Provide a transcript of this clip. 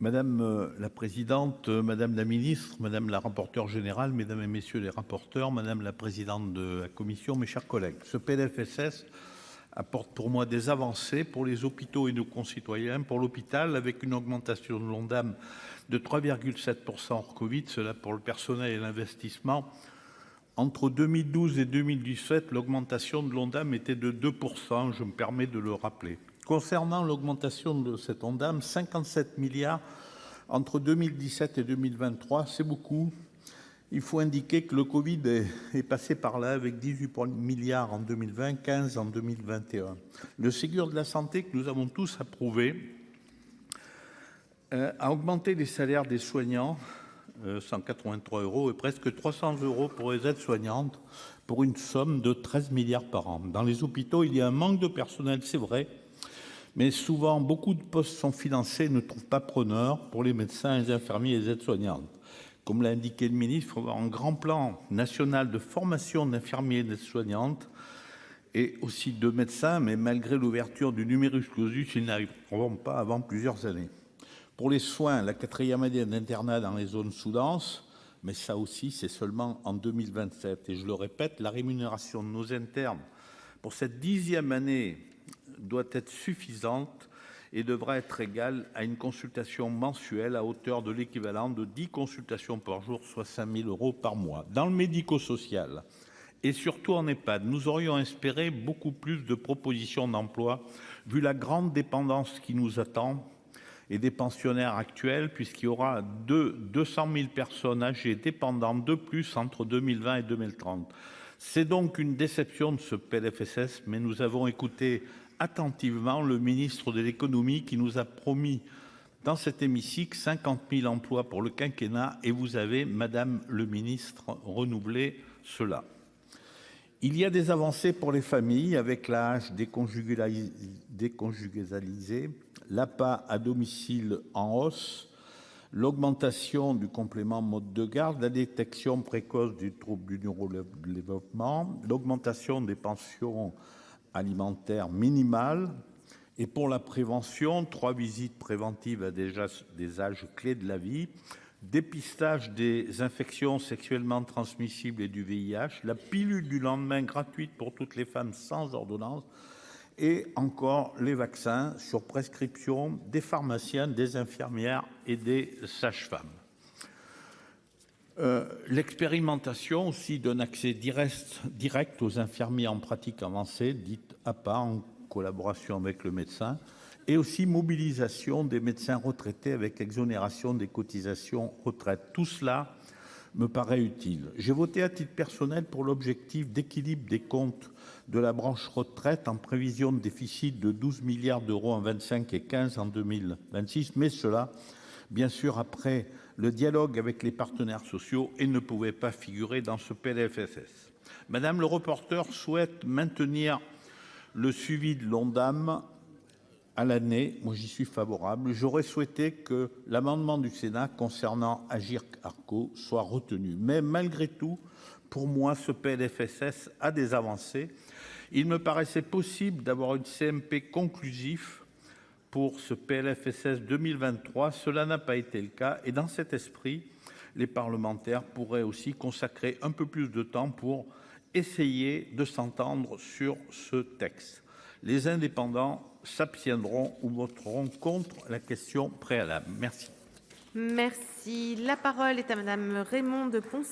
Madame la présidente, madame la ministre, madame la rapporteure générale, mesdames et messieurs les rapporteurs, madame la présidente de la commission, mes chers collègues, ce PLFSS apporte pour moi des avancées pour les hôpitaux et nos concitoyens. Pour l'hôpital, avec une augmentation de l'Ondam de 3,7% hors Covid, cela pour le personnel et l'investissement. Entre 2012 et 2017, l'augmentation de l'Ondam était de 2%, je me permets de le rappeler. Concernant l'augmentation de cet Ondam, 57 milliards entre 2017 et 2023, c'est beaucoup. Il faut indiquer que le Covid est passé par là avec 18 milliards en 2020, 15 en 2021. Le Ségur de la santé que nous avons tous approuvé a augmenté les salaires des soignants, 183 € et presque 300 € pour les aides-soignantes, pour une somme de 13 milliards par an. Dans les hôpitaux, il y a un manque de personnel, c'est vrai, mais souvent, beaucoup de postes sont financés et ne trouvent pas preneur pour les médecins, les infirmiers et les aides-soignantes. Comme l'a indiqué le ministre, il faut avoir un grand plan national de formation d'infirmiers et d'aides-soignantes et aussi de médecins, mais malgré l'ouverture du numerus clausus, ils n'arriveront pas avant plusieurs années. Pour les soins, la 4e année d'internat dans les zones sous-denses, mais ça aussi, c'est seulement en 2027. Et je le répète, la rémunération de nos internes pour cette 10e année doit être suffisante et devra être égale à une consultation mensuelle à hauteur de l'équivalent de 10 consultations par jour, soit 5 000 € par mois. Dans le médico-social et surtout en EHPAD, nous aurions espéré beaucoup plus de propositions d'emploi vu la grande dépendance qui nous attend et des pensionnaires actuels, puisqu'il y aura 200 000 personnes âgées dépendantes de plus entre 2020 et 2030. C'est donc une déception de ce PLFSS, mais nous avons écouté attentivement le ministre de l'économie qui nous a promis dans cet hémicycle 50 000 emplois pour le quinquennat, et vous avez, madame le ministre, renouvelé cela. Il y a des avancées pour les familles avec l'AAH déconjugalisée, l'APA à domicile en hausse, l'augmentation du complément mode de garde, la détection précoce du trouble du neurodéveloppement, l'augmentation des pensions alimentaires minimales, et pour la prévention, 3 visites préventives à des âges clés de la vie, dépistage des infections sexuellement transmissibles et du VIH, la pilule du lendemain gratuite pour toutes les femmes sans ordonnance, et encore les vaccins sur prescription des pharmaciens, des infirmières et des sages-femmes. L'expérimentation aussi d'un accès direct aux infirmiers en pratique avancée, dite APA, en collaboration avec le médecin, et aussi mobilisation des médecins retraités avec exonération des cotisations retraite. Tout cela me paraît utile. J'ai voté à titre personnel pour l'objectif d'équilibre des comptes de la branche retraite en prévision de déficit de 12 milliards € en 25 et 15 en 2026, mais cela, bien sûr, après le dialogue avec les partenaires sociaux, et ne pouvait pas figurer dans ce PLFSS. Madame le rapporteur souhaite maintenir le suivi de l'Ondam à l'année. Moi, j'y suis favorable. J'aurais souhaité que l'amendement du Sénat concernant Agirc-Arrco soit retenu. Mais malgré tout, pour moi, ce PLFSS a des avancées. Il me paraissait possible d'avoir une CMP conclusive pour ce PLFSS 2023. Cela n'a pas été le cas. Et dans cet esprit, les parlementaires pourraient aussi consacrer un peu plus de temps pour essayer de s'entendre sur ce texte. Les indépendants s'abstiendront ou voteront contre la question préalable. Merci. Merci. La parole est à madame Raymonde Poncet